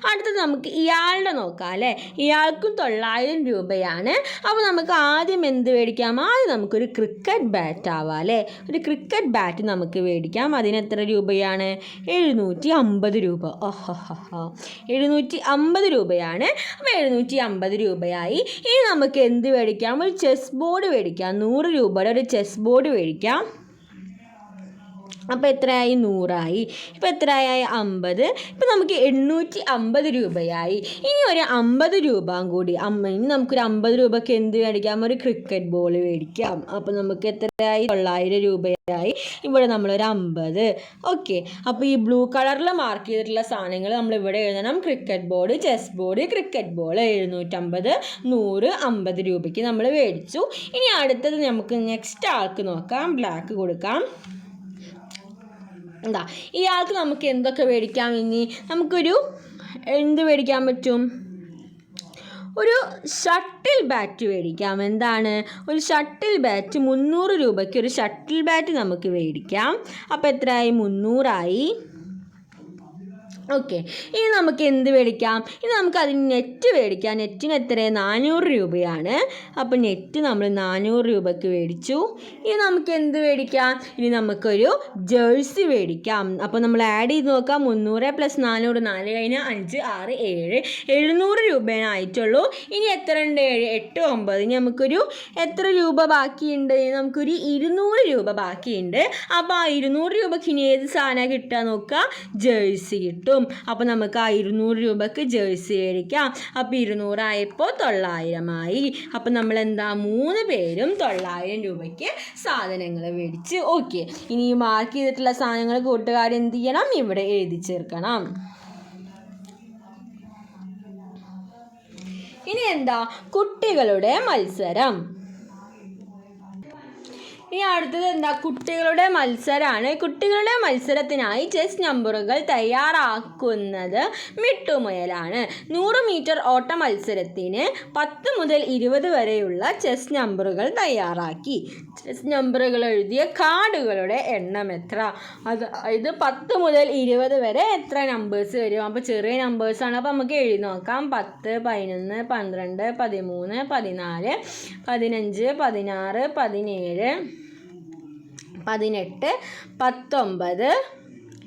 അടുത്തത് നമുക്ക് ഇയാളുടെ നോക്കാം അല്ലേ. ഇയാൾക്കും 900 രൂപയാണ്. അപ്പോൾ നമുക്ക് ആദ്യം എന്ത് മേടിക്കാം? ആദ്യം നമുക്കൊരു ക്രിക്കറ്റ് ബാറ്റ് ആവാം അല്ലേ. ഒരു ക്രിക്കറ്റ് ബാറ്റ് നമുക്ക് മേടിക്കാം. അതിന് എത്ര രൂപയാണ്? 750 രൂപ. 750 രൂപയാണ്. അപ്പോൾ 750 രൂപയായി. ഇനി നമുക്ക് എന്ത് മേടിക്കാം? ഒരു ചെസ് ബോർഡ് മേടിക്കാം. 100 രൂപയുടെ ഒരു ചെസ് ബോർഡ് മേടിക്കാം. അപ്പോൾ എത്രയായി? 100. ഇപ്പോൾ എത്രയായി? 50. ഇപ്പോൾ നമുക്ക് 850 രൂപയായി. ഇനി ഒരു 50 രൂപ കൂടി. ഇനി നമുക്കൊരു 50 രൂപയ്ക്ക് എന്ത് മേടിക്കാം? ഒരു ക്രിക്കറ്റ് ബോൾ മേടിക്കാം. അപ്പോൾ നമുക്ക് എത്രയായി? 900 രൂപയായി. ഇവിടെ നമ്മളൊരു 50. ഓക്കെ, അപ്പോൾ ഈ ബ്ലൂ കളറിൽ മാർക്ക് ചെയ്തിട്ടുള്ള സാധനങ്ങൾ നമ്മൾ ഇവിടെ എഴുതണം. Cricket board, chess board, cricket ball 750, 100, 50 രൂപയ്ക്ക് നമ്മൾ മേടിച്ചു. ഇനി അടുത്തത് നമുക്ക് നെക്സ്റ്റ് ആൾക്ക് നോക്കാം. ബ്ലാക്ക് കൊടുക്കാം. എന്താ? ഇയാൾക്ക് നമുക്ക് എന്തൊക്കെ മേടിക്കാം? ഇനി നമുക്കൊരു എന്ത് മേടിക്കാൻ പറ്റും? ഒരു ഷട്ടിൽ ബാറ്റ് മേടിക്കാം. എന്താണ്? ഒരു ഷട്ടിൽ ബാറ്റ് 300 രൂപയ്ക്ക് ഒരു ഷട്ടിൽ ബാറ്റ് നമുക്ക് മേടിക്കാം. അപ്പോൾ എത്രയായി? 300. ഓക്കെ, ഇനി നമുക്ക് എന്ത് മേടിക്കാം? ഇനി നമുക്ക് അതിന് നെറ്റ് മേടിക്കാം. നെറ്റിന് എത്ര? 400 രൂപയാണ്. അപ്പോൾ നെറ്റ് നമ്മൾ 400 രൂപയ്ക്ക് മേടിച്ചു. ഇനി നമുക്ക് എന്ത് മേടിക്കാം? ഇനി നമുക്കൊരു ജേഴ്സി മേടിക്കാം. അപ്പോൾ നമ്മൾ ആഡ് ചെയ്ത് നോക്കാം. 300 + 400, 4 കഴിഞ്ഞാൽ 5, 6, 7, 700 രൂപയാണ് ആയിട്ടുള്ളൂ. ഇനി എത്ര ഉണ്ട്? 8, 9. ഇനി നമുക്കൊരു എത്ര രൂപ ബാക്കിയുണ്ട്? നമുക്കൊരു 200 രൂപ ബാക്കിയുണ്ട്. അപ്പോൾ ആ 200 രൂപയ്ക്ക് ഇനി ഏത് സാധനമാണ് കിട്ടുക നോക്കുക? ജേഴ്സി കിട്ടും. അപ്പോൾ നമുക്ക് ആ 200 രൂപയ്ക്ക് ജേഴ്സി മേടിക്കാം. അപ്പോൾ 200 ആയപ്പോൾ 900 അപ്പോൾ നമ്മൾ എന്താ? 3 പേരും 900 രൂപയ്ക്ക് സാധനങ്ങൾ മേടിച്ച്. ഓക്കെ, ഇനി മാർക്ക് ചെയ്തിട്ടുള്ള സാധനങ്ങൾ കൂട്ടുകാർ എന്ത് ചെയ്യണം? ഇവിടെ എഴുതി ചേർക്കണം. ഇനി എന്താ? കുട്ടികളുടെ മത്സരം. ഇനി അടുത്തത് എന്താ? കുട്ടികളുടെ മത്സരമാണ്. കുട്ടികളുടെ മത്സരത്തിനായി ചെസ് നമ്പറുകൾ തയ്യാറാക്കുന്നത് മിട്ടുമുയലാണ്. 100 മീറ്റർ ഓട്ട മത്സരത്തിന് 10 മുതൽ 20 വരെയുള്ള ചെസ് നമ്പറുകൾ തയ്യാറാക്കി. ചെസ് നമ്പറുകൾ എഴുതിയ കാർഡുകളുടെ എണ്ണം എത്ര? ഇത് 10 മുതൽ 20 വരെ എത്ര നമ്പേഴ്സ് വരും? അപ്പോൾ ചെറിയ നമ്പേഴ്സാണ്. അപ്പോൾ നമുക്ക് എഴുതി നോക്കാം. 10, 11, 12, 13, 14, 15, 16, 17, 18, 19,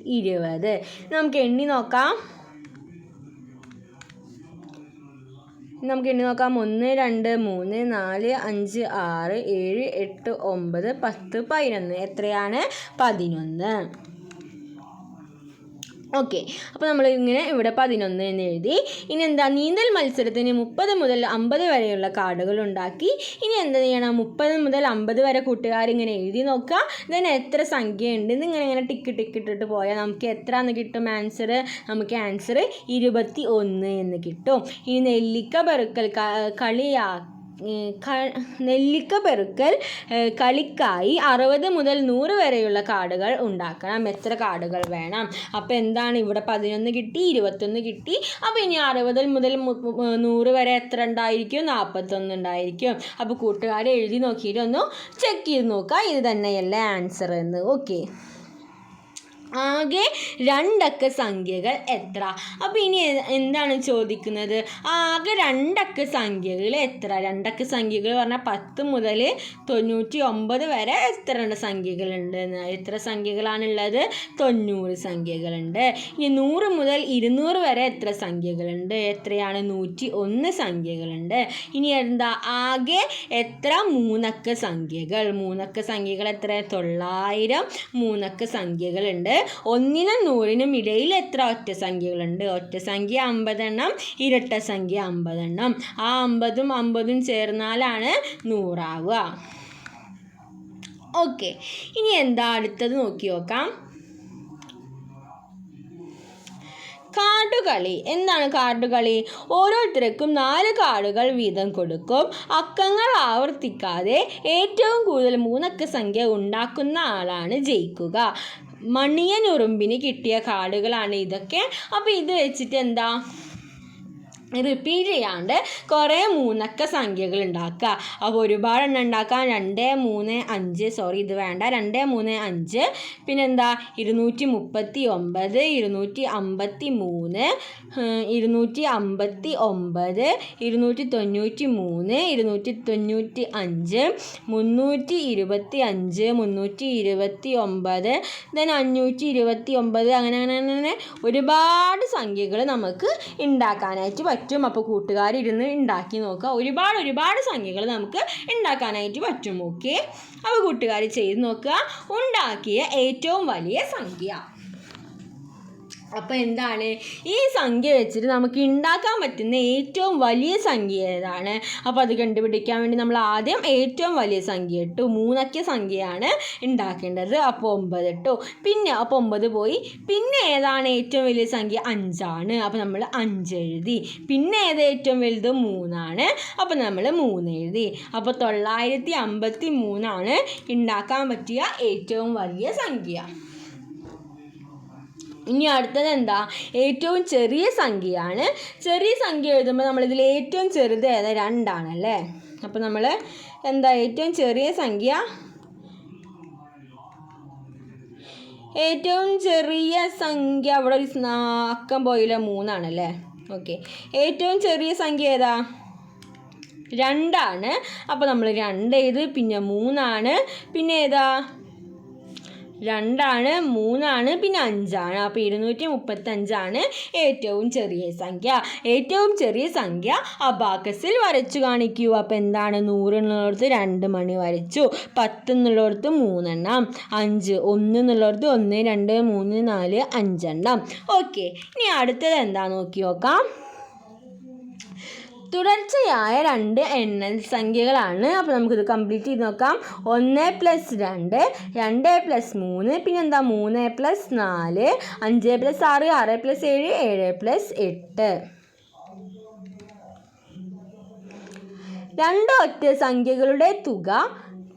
20. നമുക്ക് എണ്ണി നോക്കാം. നമുക്ക് എണ്ണി നോക്കാം. 1 2 3 4 5 6 7 8 9 10 11. എത്രയാണ്? 11. ഓക്കെ, അപ്പോൾ നമ്മൾ ഇങ്ങനെ ഇവിടെ 11 എന്ന് എഴുതി. ഇനി എന്താ, നീന്തൽ മത്സരത്തിന് 30 മുതൽ 50 വരെയുള്ള കാർഡുകൾ ഉണ്ടാക്കി. ഇനി എന്ത് ചെയ്യണം, 30 മുതൽ 50 വരെ കൂട്ടുകാരിങ്ങനെ എഴുതി നോക്കുക. ഇതിന് എത്ര സംഖ്യ ഉണ്ട് ഇങ്ങനെ ടിക്ക് ഇട്ടിട്ട് പോയാൽ നമുക്ക് എത്ര എന്ന് കിട്ടും ആൻസർ? നമുക്ക് ആൻസർ 21 എന്ന് കിട്ടും. ഇനി നെല്ലിക്ക പെറുക്കൽ നെല്ലിക്ക പെറുക്കൽ കളിക്കായി 60 മുതൽ 100 വരെയുള്ള കാർഡുകൾ ഉണ്ടാക്കണം. എത്ര കാർഡുകൾ വേണം? അപ്പോൾ എന്താണ്, ഇവിടെ 11 കിട്ടി, 21 കിട്ടി. അപ്പോൾ ഇനി 60 മുതൽ 100 വരെ എത്ര ഉണ്ടായിരിക്കും? 41 ഉണ്ടായിരിക്കും. അപ്പോൾ കൂട്ടുകാരെ എഴുതി നോക്കിയിട്ട് ഒന്ന് ചെക്ക് ചെയ്ത് നോക്കുക, ഇത് തന്നെയല്ലേ ആൻസർ എന്ന്. ഓക്കെ, ആകെ 2 അക്ക സംഖ്യകൾ എത്ര? അപ്പോൾ ഇനി എന്താണ് ചോദിക്കുന്നത്? ആകെ 2 അക്ക സംഖ്യകൾ എത്ര? 2 അക്ക സംഖ്യകൾ പറഞ്ഞാൽ 10 മുതൽ 99 വരെ എത്ര സംഖ്യകളുണ്ട്? എത്ര സംഖ്യകളാണുള്ളത്? 90 സംഖ്യകളുണ്ട്. ഇനി 100 മുതൽ 200 വരെ എത്ര സംഖ്യകളുണ്ട്? എത്രയാണ്? 101 സംഖ്യകളുണ്ട്. ഇനി എന്താ, ആകെ എത്ര 3 അക്ക സംഖ്യകൾ? 3 അക്ക സംഖ്യകൾ എത്ര? 900 3 അക്ക സംഖ്യകളുണ്ട്. 1നും 100നും ഇടയിൽ എത്ര ഒറ്റ സംഖ്യകളുണ്ട്? ഒറ്റ സംഖ്യ 50 എണ്ണം, ഇരട്ട സംഖ്യ 50 എണ്ണം. ആ 50ഉം 50ഉം ചേർന്നാലാണ് 100 ആവുക. ഓക്കെ, ഇനി എന്താ അടുത്തത് നോക്കി നോക്കാം. കാർഡുകളി. എന്താണ് കാർഡുകളി? ഓരോരുത്തർക്കും 4 കാർഡുകൾ വീതം കൊടുക്കും. അക്കങ്ങൾ ആവർത്തിക്കാതെ ഏറ്റവും കൂടുതൽ 3 അക്ക സംഖ്യ ഉണ്ടാക്കുന്ന ആളാണ് ജയിക്കുക. മണിയനുറുമ്പിന് കിട്ടിയ കാർഡുകളാണ് ഇതൊക്കെ. അപ്പോൾ ഇത് വെച്ചിട്ട് എന്താ, റിപ്പീറ്റ് ചെയ്യാണ്ട് കുറേ 3 അക്ക സംഖ്യകൾ ഉണ്ടാക്കുക. അപ്പോൾ ഒരുപാട് എണ്ണം ഉണ്ടാക്കാം. 2 3 5, സോറി ഇത് വേണ്ട, 2 3 5, പിന്നെന്താ 239 253 259 293 295 325 329 then 529 അങ്ങനെ ഒരുപാട് സംഖ്യകൾ നമുക്ക് ഉണ്ടാക്കാനായിട്ട് പറ്റും. അപ്പോൾ കൂട്ടുകാരിരുന്ന് ഉണ്ടാക്കി നോക്കുക. ഒരുപാട് സംഖ്യകൾ നമുക്ക് ഉണ്ടാക്കാനായിട്ട് പറ്റും. ഓക്കെ, അപ്പോൾ കൂട്ടുകാർ ചെയ്ത് നോക്കുക. ഉണ്ടാക്കിയ ഏറ്റവും വലിയ സംഖ്യ. അപ്പോൾ എന്താണ്, ഈ സംഖ്യ വെച്ചിട്ട് നമുക്ക് ഉണ്ടാക്കാൻ പറ്റുന്ന ഏറ്റവും വലിയ സംഖ്യ ഏതാണ്? അപ്പോൾ അത് കണ്ടുപിടിക്കാൻ വേണ്ടി നമ്മൾ ആദ്യം ഏറ്റവും വലിയ സംഖ്യ ഇട്ടു. 3 അക്ക സംഖ്യയാണ് ഉണ്ടാക്കേണ്ടത്. അപ്പോൾ 9 ഇട്ടു. പിന്നെ അപ്പോൾ 9 പോയി. പിന്നെ ഏതാണ് ഏറ്റവും വലിയ സംഖ്യ? 5 ആണ്. അപ്പോൾ നമ്മൾ 5 എഴുതി. പിന്നെ ഏത് ഏറ്റവും വലുത്? 3 ആണ്. അപ്പോൾ നമ്മൾ 3 എഴുതി. അപ്പോൾ 953 ആണ് ഉണ്ടാക്കാൻ പറ്റിയ ഏറ്റവും വലിയ സംഖ്യ. ഇനി അടുത്തത് എന്താ, ഏറ്റവും ചെറിയ സംഖ്യയാണ്. ചെറിയ സംഖ്യ എഴുതുമ്പോൾ നമ്മളിതിൽ ഏറ്റവും ചെറുത് ഏതാ? 2 ആണല്ലേ. അപ്പോൾ നമ്മൾ എന്താ, ഏറ്റവും ചെറിയ സംഖ്യ, ഏറ്റവും ചെറിയ സംഖ്യ അവിടെ ഒരു അക്കം പോയില്ല, 3 ആണല്ലേ. ഓക്കെ, ഏറ്റവും ചെറിയ സംഖ്യ ഏതാ? 2 ആണ്. അപ്പോൾ നമ്മൾ 2 എഴുതി. പിന്നെ 3 ആണ്. പിന്നെ ഏതാ? 2 ആണ്, 3 ആണ്, പിന്നെ 5 ആണ്. അപ്പോൾ 235 ആണ് ഏറ്റവും ചെറിയ സംഖ്യ. ഏറ്റവും ചെറിയ സംഖ്യ അബാക്കസിൽ വരച്ചു കാണിക്കൂ. അപ്പോൾ എന്താണ്, 100 എന്നുള്ളിടത്ത് 2 മണി വരച്ചു, 10 എന്നുള്ളിടത്ത് 3 എണ്ണം, 5 1 എന്നുള്ളിടത്ത് 1 2 3 4 5 എണ്ണം. ഓക്കെ, ഇനി അടുത്തത് എന്താ നോക്കി നോക്കാം. തുടർച്ചയായ 2 എണ്ണൽ സംഖ്യകളാണ്. അപ്പോൾ നമുക്കിത് കംപ്ലീറ്റ് ചെയ്ത് നോക്കാം. 1 + 2 2 + 3 പിന്നെന്താ 3 + 4 5 + 6 6 + 7 7 + 8. 2 ഒറ്റ സംഖ്യകളുടെ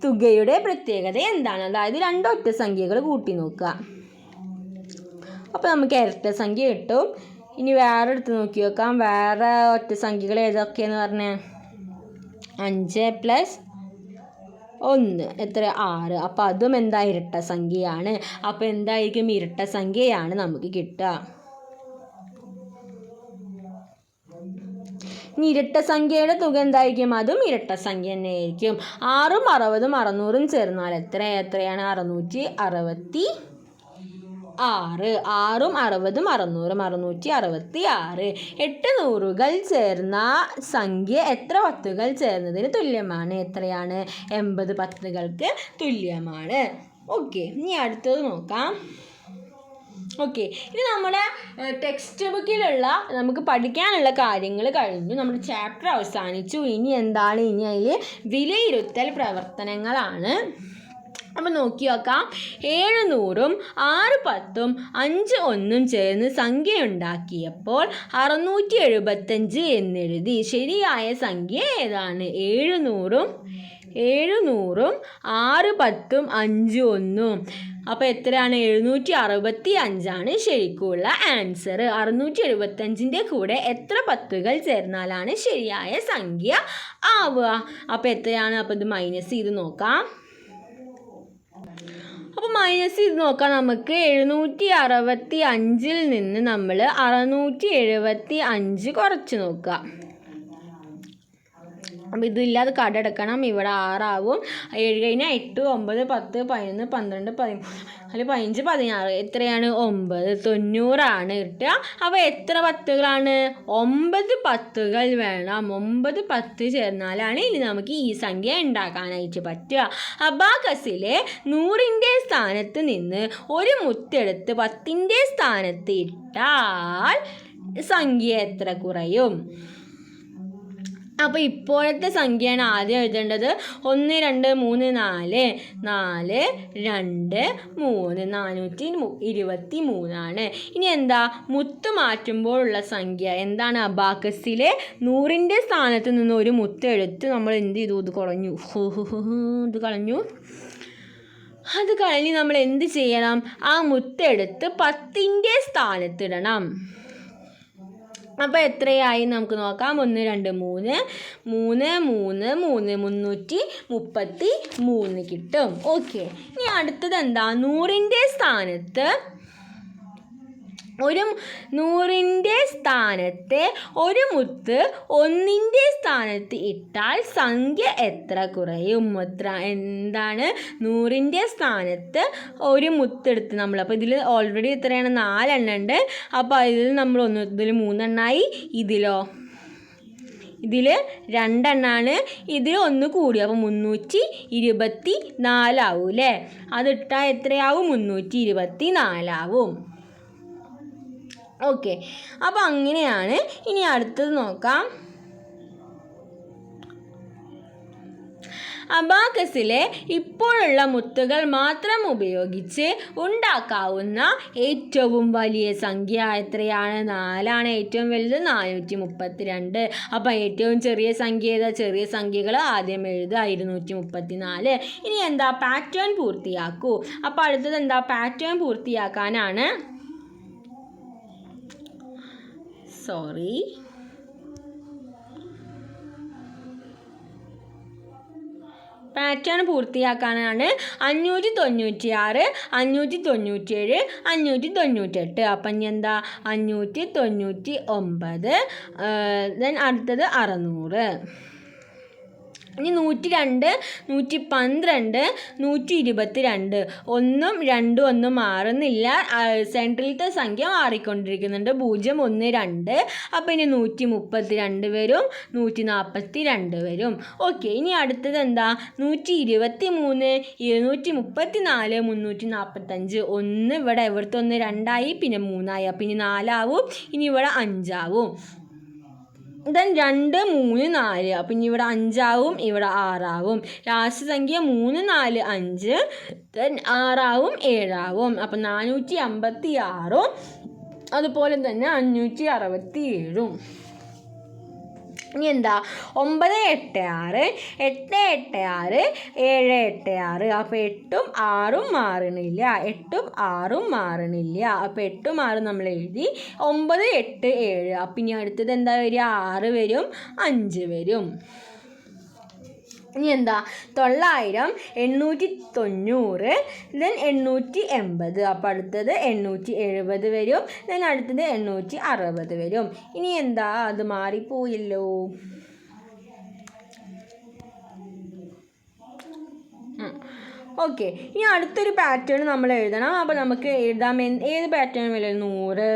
തുകയുടെ പ്രത്യേകത എന്താണ്? അതായത് 2 ഒറ്റ സംഖ്യകൾ കൂട്ടി നോക്കുക. അപ്പോൾ നമുക്ക് ഇരട്ട സംഖ്യ കിട്ടും. ഇനി വേറെ എടുത്ത് നോക്കി നോക്കാം. വേറെ ഒറ്റ സംഖ്യകൾ ഏതൊക്കെയെന്ന് പറഞ്ഞാൽ 5 + 1 എത്ര? 6. അപ്പോൾ അതും എന്താ, ഇരട്ട സംഖ്യയാണ്. അപ്പോൾ എന്തായിരിക്കും, ഇരട്ട സംഖ്യയാണ് നമുക്ക് കിട്ടുക. ഇനി ഇരട്ട സംഖ്യയുടെ തുക എന്തായിരിക്കും? അതും ഇരട്ട സംഖ്യ തന്നെയായിരിക്കും. 6ഉം 60ഉം 600ഉം ചേർന്നാൽ എത്രയാണ്? 666. 6. 6ഉം 60ഉം 600, 666. 8 നൂറുകൾ ചേർന്ന സംഖ്യ എത്ര പത്തുകൾ ചേർന്നതിന് തുല്യമാണ്? എത്രയാണ്? 80 പത്തുകൾക്ക് തുല്യമാണ്. ഓക്കെ, ഇനി അടുത്തത് നോക്കാം. ഓക്കെ, ഇനി നമ്മുടെ ടെക്സ്റ്റ് ബുക്കിലുള്ള നമുക്ക് പഠിക്കാനുള്ള കാര്യങ്ങൾ കഴിഞ്ഞു. നമ്മുടെ ചാപ്റ്റർ അവസാനിച്ചു. ഇനി എന്താണ്? ഇനി അതിൽ വിലയിരുത്തൽ പ്രവർത്തനങ്ങളാണ്. അപ്പം നോക്കി നോക്കാം. 700ഉം 6 10ഉം 5 1ഉം ചേർന്ന് സംഖ്യയുണ്ടാക്കിയപ്പോൾ 675 എന്നെഴുതി. ശരിയായ സംഖ്യ ഏതാണ്? 700ഉം 6 10ഉം 5 1ഉം. അപ്പോൾ എത്രയാണ്? 765 ശരിക്കുള്ള ആൻസർ. 675ൻ്റെ കൂടെ എത്ര പത്തുകൾ ചേർന്നാലാണ് ശരിയായ സംഖ്യ ആവുക? അപ്പോൾ എത്രയാണ്? അപ്പോൾ ഇത് മൈനസ് ചെയ്ത് നോക്കാം. അപ്പോൾ മൈനസ് ചെയ്ത് നോക്കാം. നമുക്ക് 765 നിന്ന് നമ്മൾ 675 കുറച്ച് നോക്കാം. അപ്പോൾ ഇതില്ലാതെ കടമെടുക്കണം. ഇവിടെ 6 ആവും. 7 കഴിഞ്ഞാൽ 8 9 10 11 12 13 15 16. എത്രയാണ്? 9. 90 കിട്ടുക. അപ്പോൾ എത്ര പത്തുകളാണ്? 9 പത്തുകൾ വേണം. 9 10 ചേർന്നാലാണ് ഇനി നമുക്ക് ഈ സംഖ്യ ഉണ്ടാക്കാനായിട്ട് പറ്റുക. അബാക്കസിലെ 100ൻ്റെ സ്ഥാനത്ത് നിന്ന് ഒരു മുത്തെടുത്ത് 10ൻ്റെ സ്ഥാനത്ത് ഇട്ടാൽ സംഖ്യ എത്ര കുറയും? അപ്പോൾ ഇപ്പോഴത്തെ സംഖ്യയാണ് ആദ്യം എഴുതേണ്ടത്. 1 2 3 4 4 2 3 423. ഇനി എന്താ? മുത്ത് മാറ്റുമ്പോഴുള്ള സംഖ്യ എന്താണ്? അബാക്കസിലെ 100ൻ്റെ സ്ഥാനത്ത് നിന്ന് ഒരു മുത്ത് എടുത്ത് നമ്മൾ എന്ത് ചെയ്തു? ഇത് കളഞ്ഞു. അത് കഴിഞ്ഞ് നമ്മൾ എന്ത് ചെയ്യണം? ആ മുത്തെടുത്ത് 10ൻ്റെ സ്ഥാനത്തിടണം. അപ്പോൾ എത്രയായി നമുക്ക് നോക്കാം. 1 2 3 333 കിട്ടും. ഓക്കെ, ഇനി അടുത്തത് എന്താ? 100ൻ്റെ സ്ഥാനത്ത് ഒരു മുത്ത് 1ൻ്റെ സ്ഥാനത്ത് ഇട്ടാൽ സംഖ്യ എത്ര കുറയും? എന്താണ്? 100ൻ്റെ സ്ഥാനത്ത് ഒരു മുത്തെടുത്ത് നമ്മൾ, അപ്പോൾ ഇതിൽ ഓൾറെഡി എത്രയാണ്? 4 എണ്ണം ഉണ്ട്. അപ്പോൾ ഇതിൽ നമ്മൾ ഇതിൽ 3 എണ്ണമായി. ഇതിൽ 2 എണ്ണമാണ്. ഇതിൽ 1 കൂടി. അപ്പോൾ 324 ആവും അല്ലേ? അതിട്ടാൽ എത്രയാവും? 324 ആവും. ഓക്കെ, അപ്പോൾ അങ്ങനെയാണ്. ഇനി അടുത്തത് നോക്കാം. അബാക്കസിലെ ഇപ്പോഴുള്ള മുത്തുകൾ മാത്രം ഉപയോഗിച്ച് ഉണ്ടാക്കാവുന്ന ഏറ്റവും വലിയ സംഖ്യ എത്രയാണ്? 4 ഏറ്റവും വലുത്. 432. അപ്പോൾ ഏറ്റവും ചെറിയ സംഖ്യ ഏതാ? ചെറിയ സംഖ്യകൾ ആദ്യം എഴുതുക. 234. ഇനി എന്താ? പാറ്റേൺ പൂർത്തിയാക്കൂ. അപ്പോൾ അടുത്തത് എന്താ? പാറ്റേൺ പൂർത്തിയാക്കാനാണ്. പാറ്റേൺ പൂർത്തിയാക്കാനാണ് 596 597 598. അപ്പം ഇനി എന്താ? 599. ദെൻ അടുത്തത് 600. ഇനി 102 112 122. 1ഉം 2ഉം ഒന്നും മാറുന്നില്ല. സെൻട്രലത്തെ സംഖ്യ മാറിക്കൊണ്ടിരിക്കുന്നുണ്ട്. 0 1 2. അപ്പോൾ ഇനി 132 വരും. 142 വരും. ഓക്കെ, ഇനി അടുത്തത് എന്താ? 123 234 345. 1 ഇവിടെ ഇവിടുത്തെ 1 2ആയി. പിന്നെ 3ആയി. അപ്പം ഇനി 4 ആവും. ഇനി ഇവിടെ 5 ആവും. ദെൻ 2 3 4. അപ്പം ഇനി ഇവിടെ 5 ആവും. ഇവിടെ 6 ആവും. ലാസ്റ്റ് സംഖ്യ 3 4 5. ദെൻ 6 ആവും. 7 ആവും. അപ്പം 456. അതുപോലെ തന്നെ 567. ഇനി എന്താ? 9 8 6 8 8 6 7 8 6. അപ്പോൾ 8ഉം 6ഉം മാറണില്ല. 8ഉം 6ഉം മാറണില്ല. അപ്പോൾ 8ഉം 6ഉം നമ്മൾ എഴുതി. 9 8 7. അപ്പം ഇനി അടുത്തത് എന്താ വരിക? 6 വരും. 5 വരും. ഇനി എന്താ? 900 890. ദെൻ 880. അപ്പോൾ അടുത്തത് 870 വരും. ദെൻ അടുത്തത് 860 വരും. ഇനി എന്താ? അത് മാറിപ്പോയല്ലോ. ഓക്കെ, ഇനി അടുത്തൊരു പാറ്റേൺ നമ്മൾ എഴുതണം. അപ്പോൾ നമുക്ക് എഴുതാം ഏത് പാറ്റേൺ വരും? 100,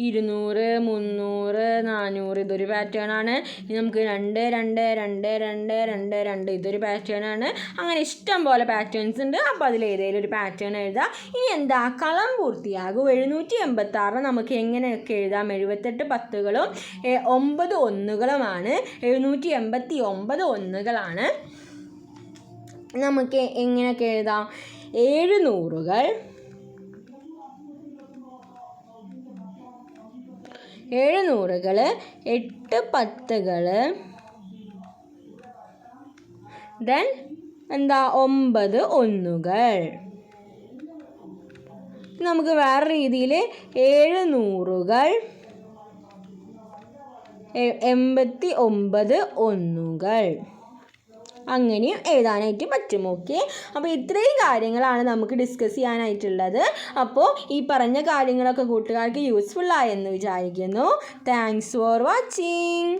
200, 300, 400 ഇതൊരു പാറ്റേൺ ആണ്. ഇനി നമുക്ക് 2, 2, 2, 2, 2, 2 ഇതൊരു പാറ്റേൺ ആണ്. അങ്ങനെ ഇഷ്ടം പോലെ പാറ്റേൺസ് ഉണ്ട്. അപ്പോൾ അതിൽ ഏതെങ്കിലും ഒരു പാറ്റേൺ എഴുതാം. ഇനി എന്താ, കളം പൂർത്തിയാകും. 786 നമുക്ക് എങ്ങനെയൊക്കെ എഴുതാം? 78 10കളും 9 ഒന്നുകളുമാണ്. 789 ഒന്നുകളാണ്. നമുക്ക് എങ്ങനെയൊക്കെ എഴുതാം? 700കൾ 8 10കൾ ദെൻ എന്താ 9 ഒന്നുകൾ. നമുക്ക് വേറെ രീതിയിൽ 700കൾ 89 ഒന്നുകൾ അങ്ങനെയും എഴുതാനായിട്ട് പറ്റും. ഓക്കെ, അപ്പോൾ ഇത്രയും കാര്യങ്ങളാണ് നമുക്ക് ഡിസ്കസ് ചെയ്യാനായിട്ടുള്ളത്. അപ്പോൾ ഈ പറഞ്ഞ കാര്യങ്ങളൊക്കെ കൂട്ടുകാർക്ക് യൂസ്ഫുൾ ആയെന്ന് വിചാരിക്കുന്നു. Thanks for watching.